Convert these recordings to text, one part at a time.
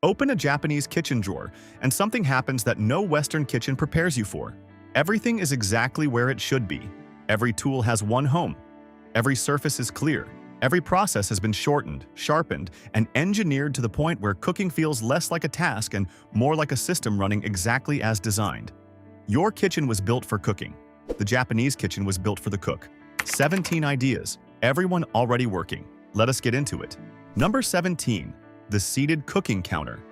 Open a Japanese kitchen drawer, and something happens that no Western kitchen prepares you for. Everything is exactly where it should be. Every tool has one home. Every surface is clear. Every process has been shortened, sharpened, and engineered to the point where cooking feels less like a task and more like a system running exactly as designed. Your kitchen was built for cooking. The Japanese kitchen was built for the cook. 17 ideas, everyone already working. Let us get into it. Number 17. The seated cooking counter.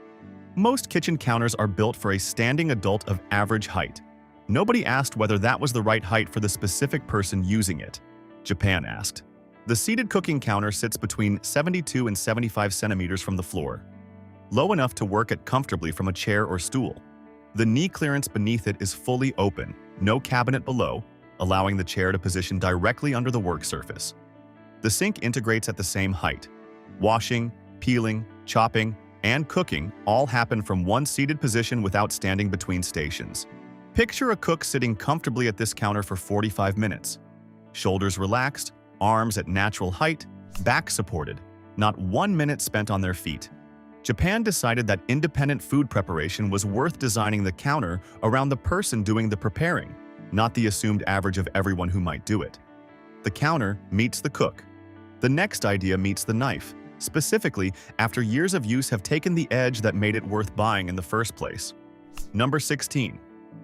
Most kitchen counters are built for a standing adult of average height. Nobody asked whether that was the right height for the specific person using it. Japan asked. The seated cooking counter sits between 72 and 75 centimeters from the floor, low enough to work at comfortably from a chair or stool. The knee clearance beneath it is fully open, no cabinet below, allowing the chair to position directly under the work surface. The sink integrates at the same height. Washing, peeling, chopping, and cooking all happen from one seated position without standing between stations. Picture a cook sitting comfortably at this counter for 45 minutes. Shoulders relaxed, arms at natural height, back supported, not 1 minute spent on their feet. Japan decided that independent food preparation was worth designing the counter around the person doing the preparing, not the assumed average of everyone who might do it. The counter meets the cook. The next idea meets the knife, specifically after years of use have taken the edge that made it worth buying in the first place. Number 16.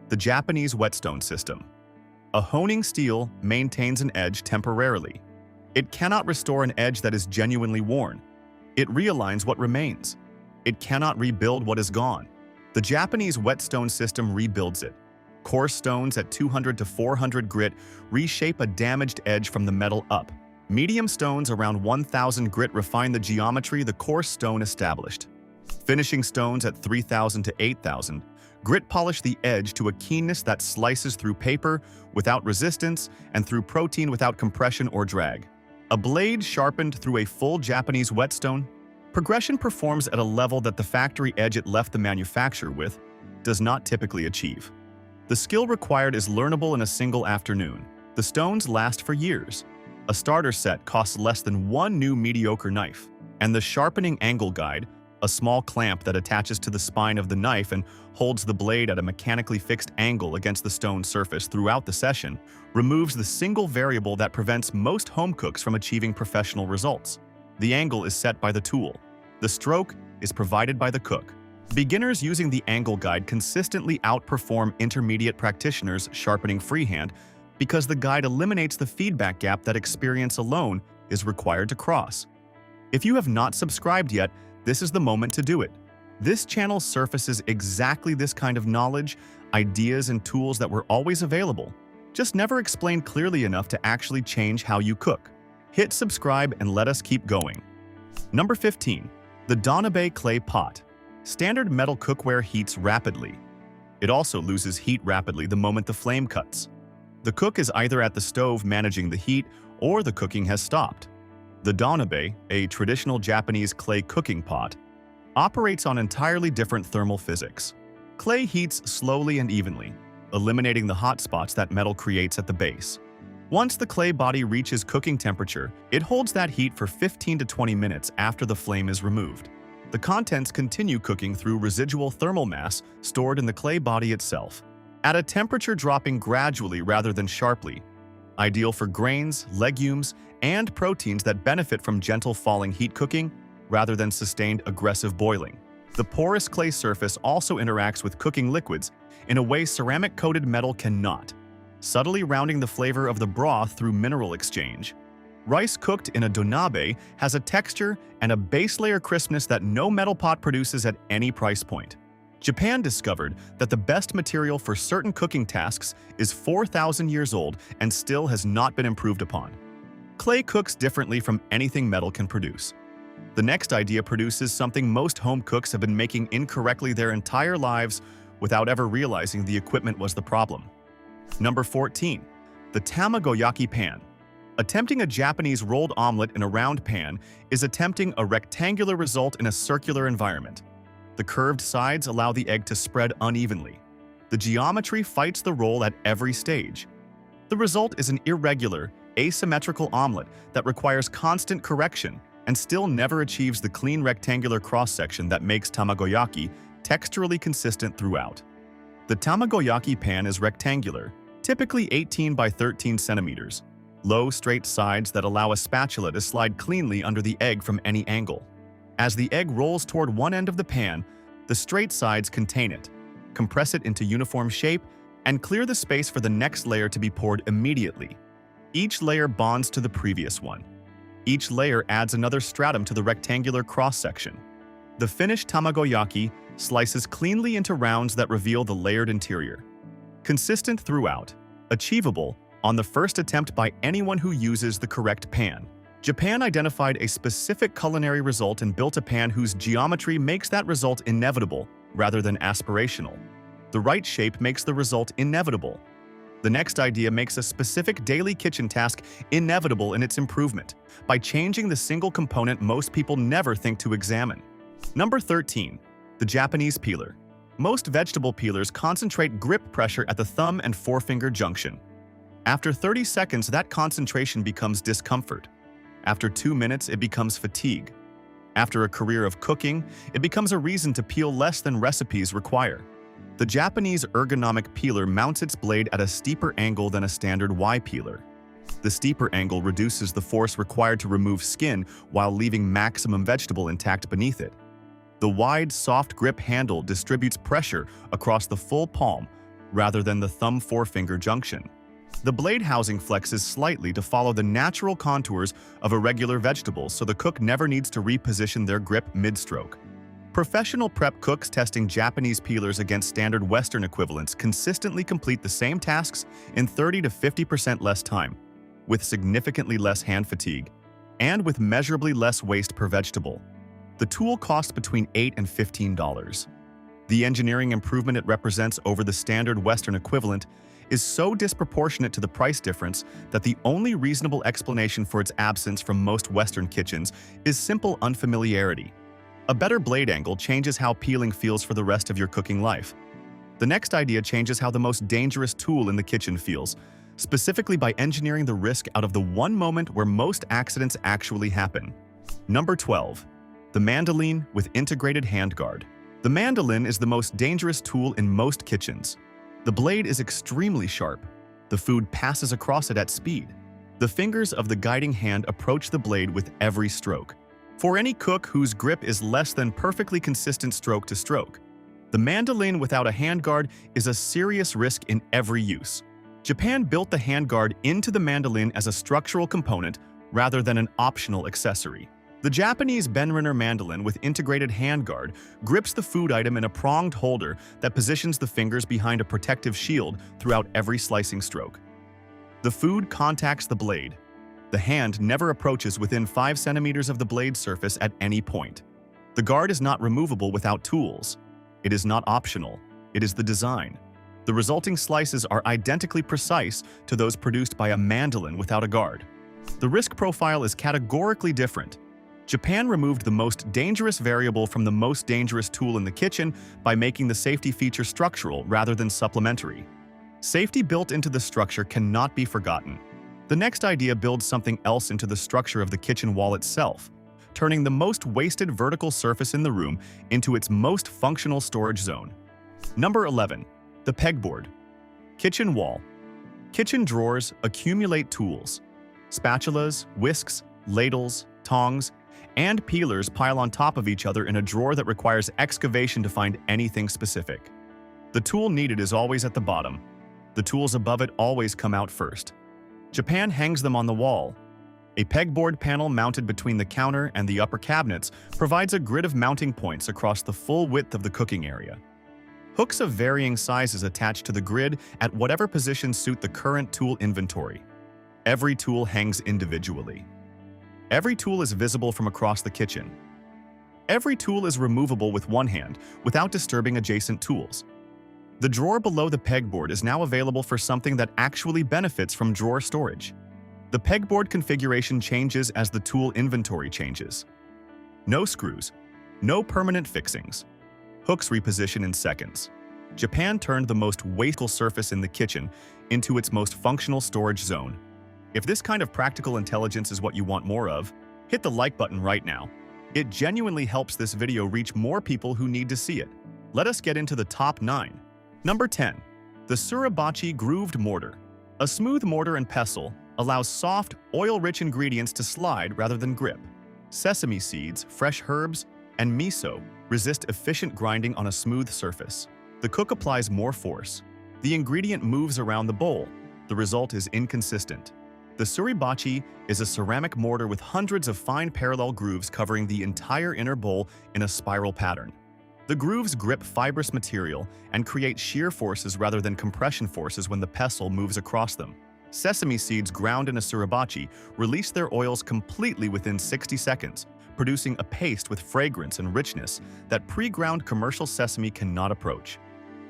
The Japanese whetstone system. A honing steel maintains an edge temporarily. It cannot restore an edge that is genuinely worn. It realigns what remains. It cannot rebuild what is gone. The Japanese whetstone system rebuilds it. Coarse stones at 200 to 400 grit reshape a damaged edge from the metal up. Medium stones around 1000 grit refine the geometry the coarse stone established. Finishing stones at 3000 to 8000 grit polish the edge to a keenness that slices through paper without resistance and through protein without compression or drag. A blade sharpened through a full Japanese whetstone, progression performs at a level that the factory edge it left the manufacturer with does not typically achieve. The skill required is learnable in a single afternoon. The stones last for years. A starter set costs less than one new mediocre knife, and the sharpening angle guide, a small clamp that attaches to the spine of the knife and holds the blade at a mechanically fixed angle against the stone surface throughout the session, removes the single variable that prevents most home cooks from achieving professional results. The angle is set by the tool. The stroke is provided by the cook. Beginners using the angle guide consistently outperform intermediate practitioners sharpening freehand because the guide eliminates the feedback gap that experience alone is required to cross. If you have not subscribed yet, this is the moment to do it. This channel surfaces exactly this kind of knowledge, ideas, and tools that were always available, just never explained clearly enough to actually change how you cook. Hit subscribe and let us keep going. Number 15. The Donabe clay pot. Standard metal cookware heats rapidly. It also loses heat rapidly the moment the flame cuts. The cook is either at the stove managing the heat or the cooking has stopped. The Donabe, a traditional Japanese clay cooking pot, operates on entirely different thermal physics. Clay heats slowly and evenly, eliminating the hot spots that metal creates at the base. Once the clay body reaches cooking temperature, it holds that heat for 15 to 20 minutes after the flame is removed. The contents continue cooking through residual thermal mass stored in the clay body itself, at a temperature dropping gradually rather than sharply, ideal for grains, legumes, and proteins that benefit from gentle falling heat cooking rather than sustained aggressive boiling. The porous clay surface also interacts with cooking liquids in a way ceramic-coated metal cannot, subtly rounding the flavor of the broth through mineral exchange. Rice cooked in a donabe has a texture and a base layer crispness that no metal pot produces at any price point. Japan discovered that the best material for certain cooking tasks is 4,000 years old and still has not been improved upon. Clay cooks differently from anything metal can produce. The next idea produces something most home cooks have been making incorrectly their entire lives without ever realizing the equipment was the problem. Number 14. The Tamagoyaki pan. Attempting a Japanese rolled omelet in a round pan is attempting a rectangular result in a circular environment. The curved sides allow the egg to spread unevenly. The geometry fights the roll at every stage. The result is an irregular, asymmetrical omelet that requires constant correction, and still never achieves the clean rectangular cross-section that makes Tamagoyaki texturally consistent throughout. The Tamagoyaki pan is rectangular, typically 18 by 13 centimeters, low, straight sides that allow a spatula to slide cleanly under the egg from any angle. As the egg rolls toward one end of the pan, the straight sides contain it, compress it into uniform shape, and clear the space for the next layer to be poured immediately. Each layer bonds to the previous one. Each layer adds another stratum to the rectangular cross-section. The finished Tamagoyaki slices cleanly into rounds that reveal the layered interior. Consistent throughout, achievable on the first attempt by anyone who uses the correct pan. Japan identified a specific culinary result and built a pan whose geometry makes that result inevitable rather than aspirational. The right shape makes the result inevitable. The next idea makes a specific daily kitchen task inevitable in its improvement by changing the single component most people never think to examine. Number 13. The Japanese peeler. Most vegetable peelers concentrate grip pressure at the thumb and forefinger junction. After 30 seconds, that concentration becomes discomfort. After 2 minutes, it becomes fatigue. After a career of cooking, it becomes a reason to peel less than recipes require. The Japanese ergonomic peeler mounts its blade at a steeper angle than a standard Y peeler. The steeper angle reduces the force required to remove skin while leaving maximum vegetable intact beneath it. The wide, soft grip handle distributes pressure across the full palm rather than the thumb-forefinger junction. The blade housing flexes slightly to follow the natural contours of irregular vegetables so the cook never needs to reposition their grip mid-stroke. Professional prep cooks testing Japanese peelers against standard Western equivalents consistently complete the same tasks in 30 to 50% less time, with significantly less hand fatigue, and with measurably less waste per vegetable. The tool costs between $8 and $15. The engineering improvement it represents over the standard Western equivalent is so disproportionate to the price difference that the only reasonable explanation for its absence from most Western kitchens is simple unfamiliarity. A better blade angle changes how peeling feels for the rest of your cooking life. The next idea changes how the most dangerous tool in the kitchen feels, specifically by engineering the risk out of the one moment where most accidents actually happen. Number 12. The Mandoline with integrated handguard. The Mandoline is the most dangerous tool in most kitchens. The blade is extremely sharp. The food passes across it at speed. The fingers of the guiding hand approach the blade with every stroke. For any cook whose grip is less than perfectly consistent stroke to stroke, the Mandoline without a handguard is a serious risk in every use. Japan built the handguard into the Mandoline as a structural component rather than an optional accessory. The Japanese Benrunner Mandoline with integrated handguard grips the food item in a pronged holder that positions the fingers behind a protective shield throughout every slicing stroke. The food contacts the blade. The hand never approaches within 5 centimeters of the blade surface at any point. The guard is not removable without tools. It is not optional. It is the design. The resulting slices are identically precise to those produced by a Mandoline without a guard. The risk profile is categorically different. Japan removed the most dangerous variable from the most dangerous tool in the kitchen by making the safety feature structural rather than supplementary. Safety built into the structure cannot be forgotten. The next idea builds something else into the structure of the kitchen wall itself, turning the most wasted vertical surface in the room into its most functional storage zone. Number 11. The Pegboard. Kitchen wall. Kitchen drawers accumulate tools. Spatulas, whisks, ladles, tongs, and peelers pile on top of each other in a drawer that requires excavation to find anything specific. The tool needed is always at the bottom. The tools above it always come out first. Japan hangs them on the wall. A pegboard panel mounted between the counter and the upper cabinets provides a grid of mounting points across the full width of the cooking area. Hooks of varying sizes attach to the grid at whatever position suit the current tool inventory. Every tool hangs individually. Every tool is visible from across the kitchen. Every tool is removable with one hand without disturbing adjacent tools. The drawer below the pegboard is now available for something that actually benefits from drawer storage. The pegboard configuration changes as the tool inventory changes. No screws, no permanent fixings. Hooks reposition in seconds. Japan turned the most wasteful surface in the kitchen into its most functional storage zone. If this kind of practical intelligence is what you want more of, Hit the like button right now. It genuinely helps this video reach more people who need to see it. Let us get into the top 9. Number 10. The Suribachi Grooved Mortar. A smooth mortar and pestle allows soft, oil-rich ingredients to slide rather than grip. Sesame seeds, fresh herbs, and miso resist efficient grinding on a smooth surface. The cook applies more force. The ingredient moves around the bowl. The result is inconsistent. The Suribachi is a ceramic mortar with hundreds of fine parallel grooves covering the entire inner bowl in a spiral pattern. The grooves grip fibrous material and create shear forces rather than compression forces when the pestle moves across them. Sesame seeds ground in a Suribachi release their oils completely within 60 seconds, producing a paste with fragrance and richness that pre-ground commercial sesame cannot approach.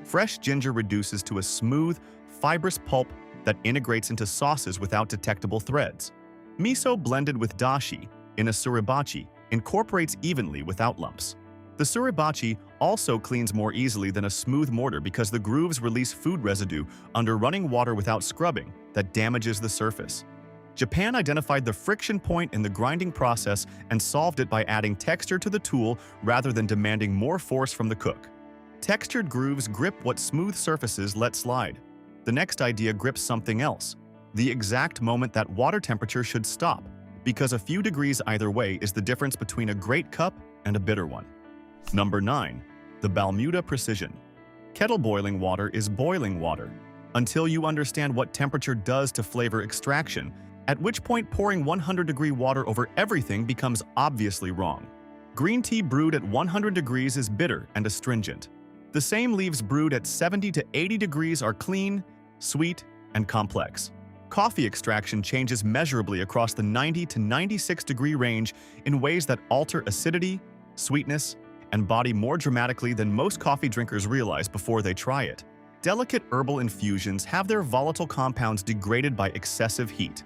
Fresh ginger reduces to a smooth, fibrous pulp that integrates into sauces without detectable threads. Miso blended with dashi in a Suribachi incorporates evenly without lumps. The Suribachi also cleans more easily than a smooth mortar because the grooves release food residue under running water without scrubbing that damages the surface. Japan identified the friction point in the grinding process and solved it by adding texture to the tool rather than demanding more force from the cook. Textured grooves grip what smooth surfaces let slide. The next idea grips something else, the exact moment that water temperature should stop, because a few degrees either way is the difference between a great cup and a bitter one. Number 9. The Balmuda Precision. Kettle boiling water is boiling water, until you understand what temperature does to flavor extraction, at which point pouring 100-degree water over everything becomes obviously wrong. Green tea brewed at 100 degrees is bitter and astringent. The same leaves brewed at 70 to 80 degrees are clean, sweet, and complex. Coffee extraction changes measurably across the 90 to 96 degree range in ways that alter acidity, sweetness, and body more dramatically than most coffee drinkers realize before they try it. Delicate herbal infusions have their volatile compounds degraded by excessive heat.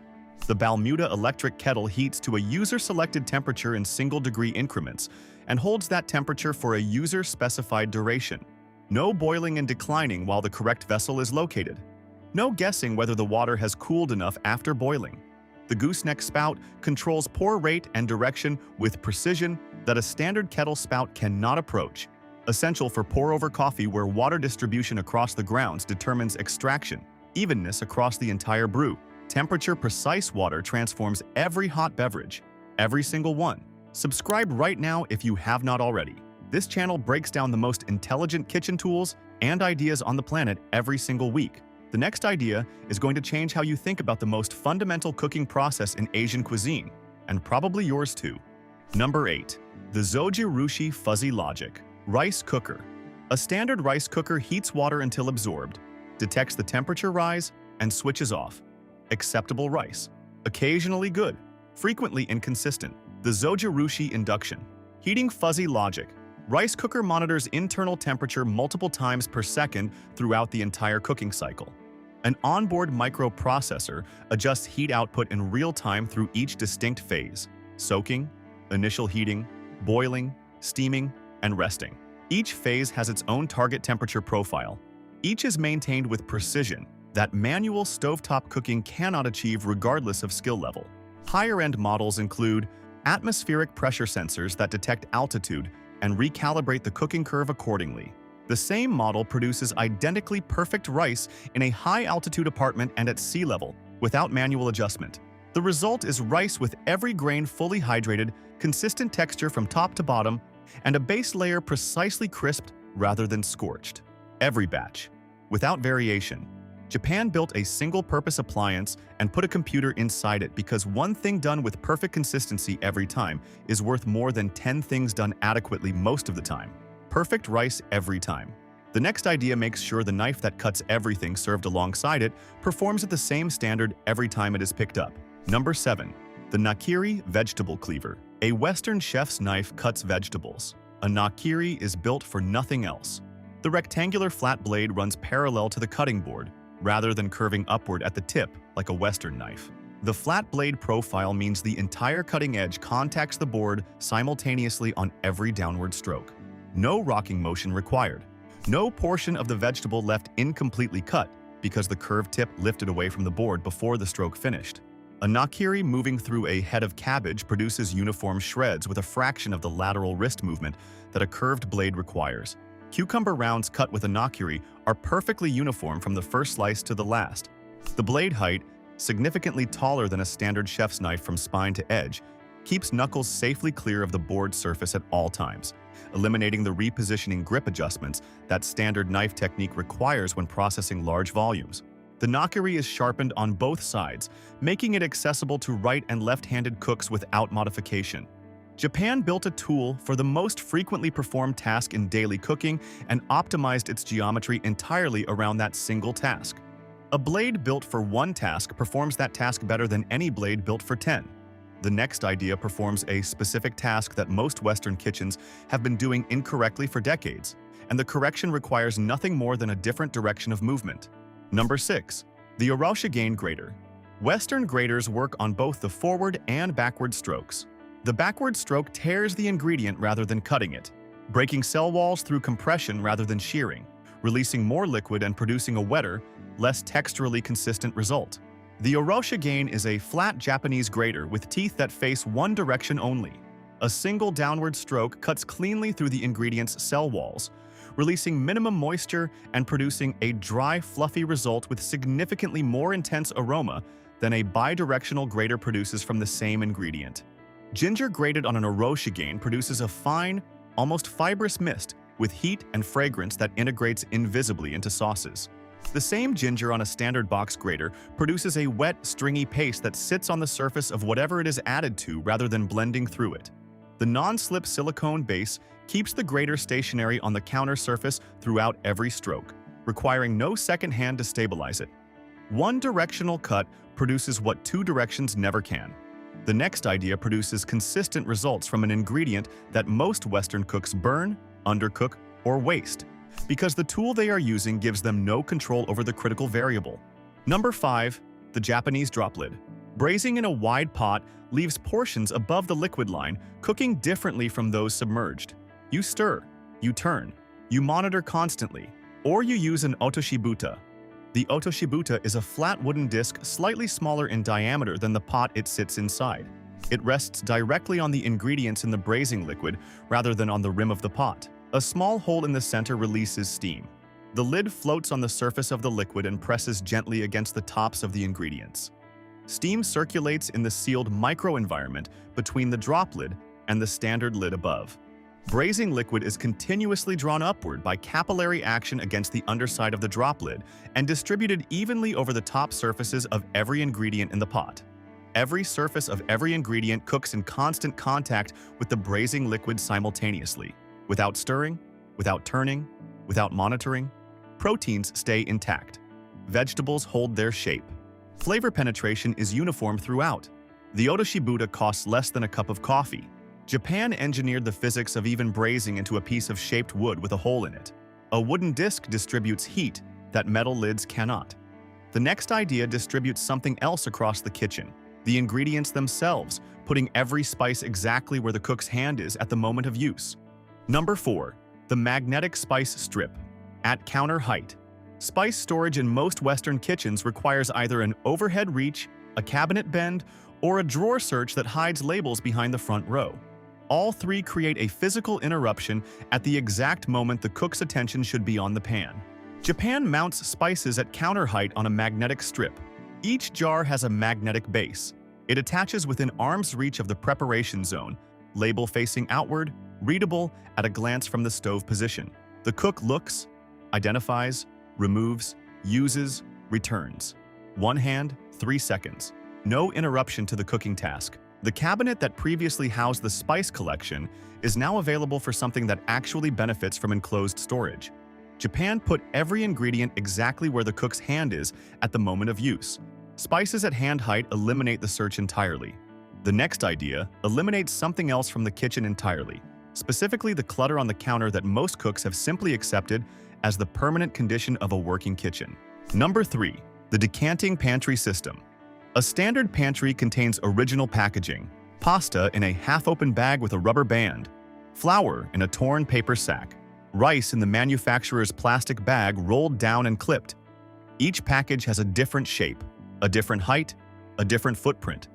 The Balmuda electric kettle heats to a user-selected temperature in single-degree increments and holds that temperature for a user-specified duration. No boiling and declining while the correct vessel is located. No guessing whether the water has cooled enough after boiling. The gooseneck spout controls pour rate and direction with precision that a standard kettle spout cannot approach, essential for pour-over coffee where water distribution across the grounds determines extraction, evenness across the entire brew. Temperature-precise water transforms every hot beverage, every single one. Subscribe right now if you have not already. This channel breaks down the most intelligent kitchen tools and ideas on the planet every single week. The next idea is going to change how you think about the most fundamental cooking process in Asian cuisine, and probably yours too. Number 8. The Zojirushi Fuzzy Logic Rice Cooker. A standard rice cooker heats water until absorbed, detects the temperature rise, and switches off. Acceptable rice. Occasionally good, frequently inconsistent. The Zojirushi Induction. Heating Fuzzy Logic. Rice cooker monitors internal temperature multiple times per second throughout the entire cooking cycle. An onboard microprocessor adjusts heat output in real time through each distinct phase: soaking, initial heating, boiling, steaming, and resting. Each phase has its own target temperature profile. Each is maintained with precision that manual stovetop cooking cannot achieve regardless of skill level. Higher-end models include atmospheric pressure sensors that detect altitude and recalibrate the cooking curve accordingly. The same model produces identically perfect rice in a high-altitude apartment and at sea level, without manual adjustment. The result is rice with every grain fully hydrated, consistent texture from top to bottom, and a base layer precisely crisped rather than scorched. Every batch, without variation. Japan built a single-purpose appliance and put a computer inside it because one thing done with perfect consistency every time is worth more than 10 things done adequately most of the time. Perfect rice every time. The next idea makes sure the knife that cuts everything served alongside it performs at the same standard every time it is picked up. Number 7. The Nakiri Vegetable Cleaver. A Western chef's knife cuts vegetables. A Nakiri is built for nothing else. The rectangular flat blade runs parallel to the cutting board, rather than curving upward at the tip like a Western knife. The flat blade profile means the entire cutting edge contacts the board simultaneously on every downward stroke. No rocking motion required. No portion of the vegetable left incompletely cut because the curved tip lifted away from the board before the stroke finished. A nakiri moving through a head of cabbage produces uniform shreds with a fraction of the lateral wrist movement that a curved blade requires. Cucumber rounds cut with a nakiri are perfectly uniform from the first slice to the last. The blade height, significantly taller than a standard chef's knife from spine to edge, keeps knuckles safely clear of the board surface at all times, eliminating the repositioning grip adjustments that standard knife technique requires when processing large volumes. The nakiri is sharpened on both sides, making it accessible to right and left-handed cooks without modification. Japan built a tool for the most frequently performed task in daily cooking and optimized its geometry entirely around that single task. A blade built for one task performs that task better than any blade built for 10. The next idea performs a specific task that most Western kitchens have been doing incorrectly for decades, and the correction requires nothing more than a different direction of movement. Number 6. The Oroshigane grater. Western graters work on both the forward and backward strokes. The backward stroke tears the ingredient rather than cutting it, breaking cell walls through compression rather than shearing, releasing more liquid and producing a wetter, less texturally consistent result. The Oroshigane is a flat Japanese grater with teeth that face one direction only. A single downward stroke cuts cleanly through the ingredient's cell walls, releasing minimum moisture and producing a dry, fluffy result with significantly more intense aroma than a bidirectional grater produces from the same ingredient. Ginger grated on an Oroshigane produces a fine, almost fibrous mist with heat and fragrance that integrates invisibly into sauces. The same ginger on a standard box grater produces a wet, stringy paste that sits on the surface of whatever it is added to rather than blending through it. The non-slip silicone base keeps the grater stationary on the counter surface throughout every stroke, requiring no second hand to stabilize it. One directional cut produces what two directions never can. The next idea produces consistent results from an ingredient that most Western cooks burn, undercook, or waste, because the tool they are using gives them no control over the critical variable. Number 5. The Japanese drop lid. Braising in a wide pot leaves portions above the liquid line, cooking differently from those submerged. You stir, you turn, you monitor constantly, or you use an otoshibuta. The otoshibuta is a flat wooden disc slightly smaller in diameter than the pot it sits inside. It rests directly on the ingredients in the braising liquid rather than on the rim of the pot. A small hole in the center releases steam. The lid floats on the surface of the liquid and presses gently against the tops of the ingredients. Steam circulates in the sealed microenvironment between the drop lid and the standard lid above. Braising liquid is continuously drawn upward by capillary action against the underside of the drop lid and distributed evenly over the top surfaces of every ingredient in the pot. Every surface of every ingredient cooks in constant contact with the braising liquid simultaneously. Without stirring, without turning, without monitoring, proteins stay intact. Vegetables hold their shape. Flavor penetration is uniform throughout. The otoshibuta costs less than a cup of coffee. Japan engineered the physics of even braising into a piece of shaped wood with a hole in it. A wooden disc distributes heat that metal lids cannot. The next idea distributes something else across the kitchen, the ingredients themselves, putting every spice exactly where the cook's hand is at the moment of use. Number 4. The magnetic spice strip. At counter height. Spice storage in most Western kitchens requires either an overhead reach, a cabinet bend, or a drawer search that hides labels behind the front row. All three create a physical interruption at the exact moment the cook's attention should be on the pan. Japan mounts spices at counter height on a magnetic strip. Each jar has a magnetic base. It attaches within arm's reach of the preparation zone, label facing outward, readable at a glance from the stove position. The cook looks, identifies, removes, uses, returns. One hand, 3 seconds. No interruption to the cooking task. The cabinet that previously housed the spice collection is now available for something that actually benefits from enclosed storage. Japan put every ingredient exactly where the cook's hand is at the moment of use. Spices at hand height eliminate the search entirely. The next idea eliminates something else from the kitchen entirely, specifically the clutter on the counter that most cooks have simply accepted as the permanent condition of a working kitchen. Number 3. The decanting pantry system. A standard pantry contains original packaging, pasta in a half-open bag with a rubber band, flour in a torn paper sack, rice in the manufacturer's plastic bag rolled down and clipped. Each package has a different shape, a different height, a different footprint.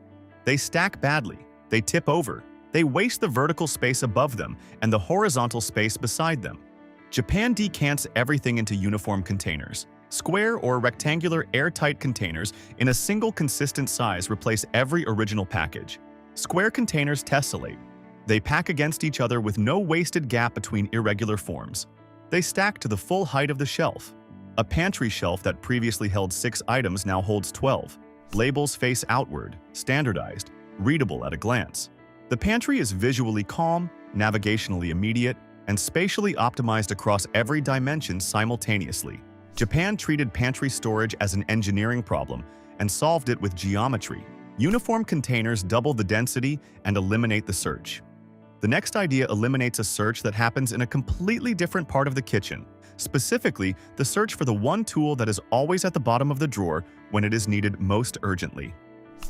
They stack badly, they tip over, they waste the vertical space above them and the horizontal space beside them. Japan decants everything into uniform containers. Square or rectangular airtight containers in a single consistent size replace every original package. Square containers tessellate. They pack against each other with no wasted gap between irregular forms. They stack to the full height of the shelf. A pantry shelf that previously held 6 items now holds 12. Labels face outward, standardized, readable at a glance. The pantry is visually calm, navigationally immediate, and spatially optimized across every dimension simultaneously. Japan treated pantry storage as an engineering problem and solved it with geometry. Uniform containers double the density and eliminate the search. The next idea eliminates a search that happens in a completely different part of the kitchen, specifically the search for the one tool that is always at the bottom of the drawer when it is needed most urgently.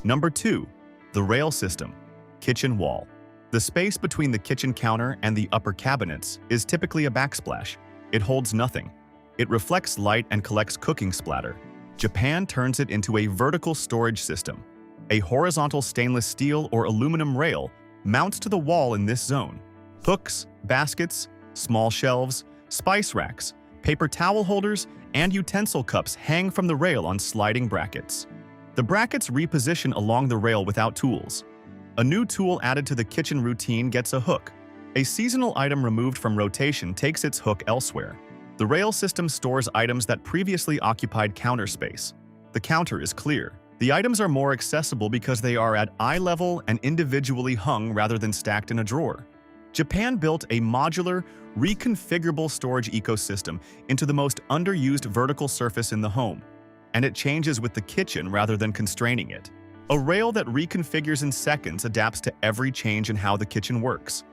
Number 2. The rail system. Kitchen wall. The space between the kitchen counter and the upper cabinets is typically a backsplash. It holds nothing. It reflects light and collects cooking splatter. Japan turns it into a vertical storage system. A horizontal stainless steel or aluminum rail mounts to the wall in this zone. Hooks, baskets, small shelves, spice racks, paper towel holders, and utensil cups hang from the rail on sliding brackets. The brackets reposition along the rail without tools. A new tool added to the kitchen routine gets a hook. A seasonal item removed from rotation takes its hook elsewhere. The rail system stores items that previously occupied counter space. The counter is clear. The items are more accessible because they are at eye level and individually hung rather than stacked in a drawer. Japan built a modular, reconfigurable storage ecosystem into the most underused vertical surface in the home, and it changes with the kitchen rather than constraining it. A rail that reconfigures in seconds adapts to every change in how the kitchen works.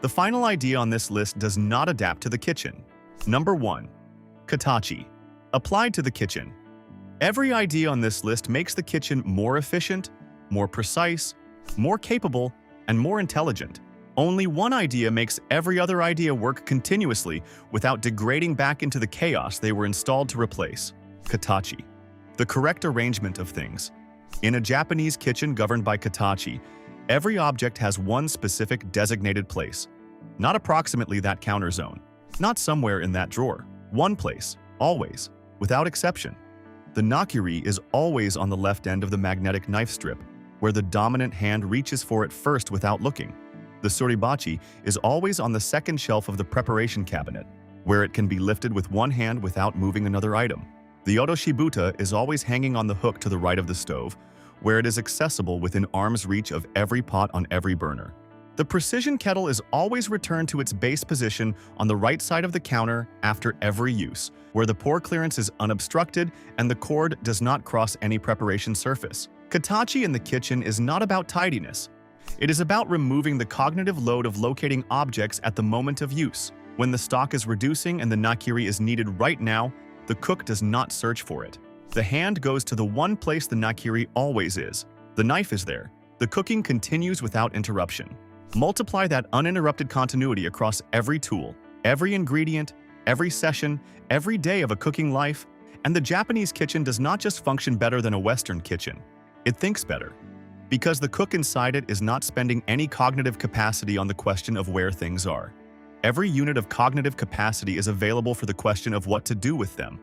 The final idea on this list does not adapt to the kitchen. Number 1. Katachi. Applied to the kitchen. Every idea on this list makes the kitchen more efficient, more precise, more capable, and more intelligent. Only one idea makes every other idea work continuously without degrading back into the chaos they were installed to replace. Katachi. The correct arrangement of things. In a Japanese kitchen governed by Katachi, every object has one specific designated place. Not approximately that counter zone. Not somewhere in that drawer. One place, always, without exception. The Nakiri is always on the left end of the magnetic knife strip, where the dominant hand reaches for it first without looking. The Suribachi is always on the second shelf of the preparation cabinet, where it can be lifted with one hand without moving another item. The Oroshigane is always hanging on the hook to the right of the stove, where it is accessible within arm's reach of every pot on every burner. The precision kettle is always returned to its base position on the right side of the counter after every use, where the pore clearance is unobstructed and the cord does not cross any preparation surface. Katachi in the kitchen is not about tidiness. It is about removing the cognitive load of locating objects at the moment of use. When the stock is reducing and the nakiri is needed right now, the cook does not search for it. The hand goes to the one place the nakiri always is. The knife is there. The cooking continues without interruption. Multiply that uninterrupted continuity across every tool, every ingredient, every session, every day of a cooking life, and the Japanese kitchen does not just function better than a Western kitchen. It thinks better. Because the cook inside it is not spending any cognitive capacity on the question of where things are. Every unit of cognitive capacity is available for the question of what to do with them.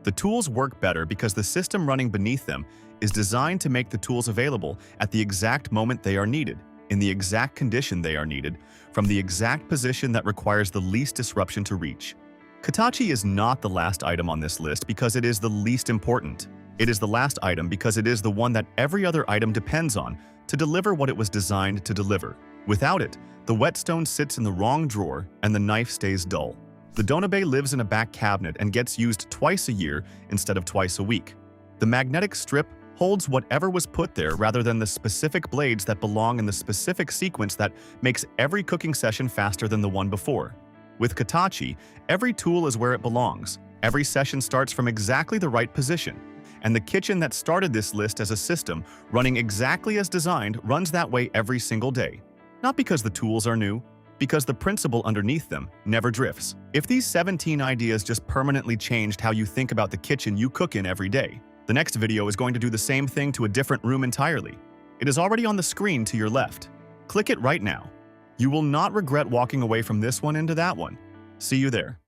The tools work better because the system running beneath them is designed to make the tools available at the exact moment they are needed, in the exact condition they are needed, from the exact position that requires the least disruption to reach. Katachi is not the last item on this list because it is the least important. It is the last item because it is the one that every other item depends on to deliver what it was designed to deliver. Without it, the whetstone sits in the wrong drawer and the knife stays dull. The Donabe lives in a back cabinet and gets used twice a year instead of twice a week. The magnetic strip holds whatever was put there rather than the specific blades that belong in the specific sequence that makes every cooking session faster than the one before. With Katachi, every tool is where it belongs. Every session starts from exactly the right position. And the kitchen that started this list as a system, running exactly as designed, runs that way every single day. Not because the tools are new, because the principle underneath them never drifts. If these 17 ideas just permanently changed how you think about the kitchen you cook in every day, The next video is going to do the same thing to a different room entirely. It is already on the screen to your left. Click it right now. You will not regret walking away from this one into that one. See you there.